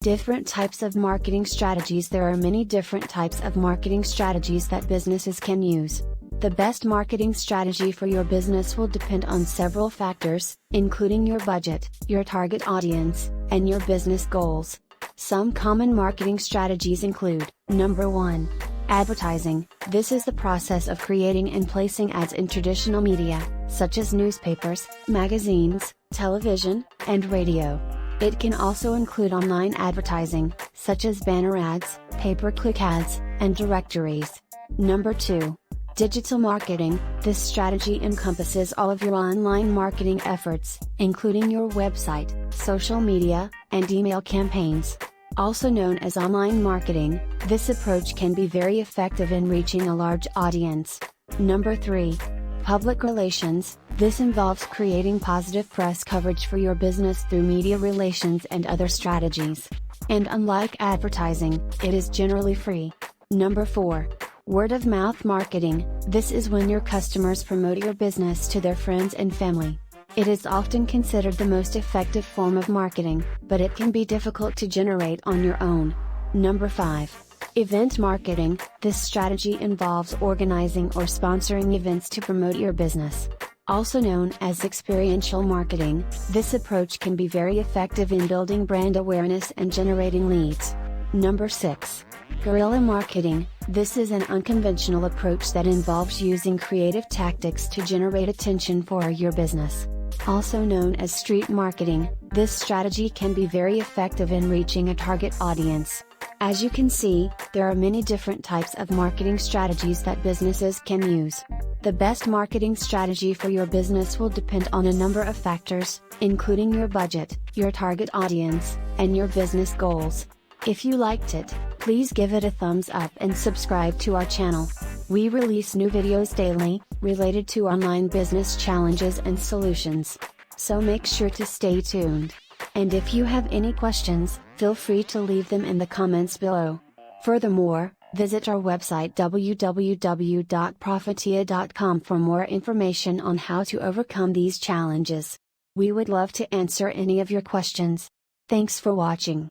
Different types of marketing strategies. There are many different types of marketing strategies that businesses can use. The best marketing strategy for your business will depend on several factors, including your budget, your target audience, and your business goals. Some common marketing strategies include: Number 1. Advertising. This is the process of creating and placing ads in traditional media, such as newspapers, magazines, television, and radio. It can also include online advertising, such as banner ads, pay-per-click ads, and directories. Number 2. Digital marketing. This strategy encompasses all of your online marketing efforts, including your website, social media, and email campaigns. Also known as online marketing, this approach can be very effective in reaching a large audience. Number 3. Public relations. This involves creating positive press coverage for your business through media relations and other strategies. And unlike advertising, it is generally free. Number 4. Word of mouth marketing. This is when your customers promote your business to their friends and family. It is often considered the most effective form of marketing, but it can be difficult to generate on your own. Number 5. Event marketing. This strategy involves organizing or sponsoring events to promote your business. Also known as experiential marketing, this approach can be very effective in building brand awareness and generating leads. Number 6. Guerrilla marketing. This is an unconventional approach that involves using creative tactics to generate attention for your business. Also known as street marketing, this strategy can be very effective in reaching a target audience. As you can see, there are many different types of marketing strategies that businesses can use. The best marketing strategy for your business will depend on a number of factors, including your budget, your target audience, and your business goals. If you liked it, please give it a thumbs up and subscribe to our channel. We release new videos daily, related to online business challenges and solutions. So make sure to stay tuned. And if you have any questions, feel free to leave them in the comments below. Furthermore, visit our website www.profitiya.com for more information on how to overcome these challenges. We would love to answer any of your questions. Thanks for watching.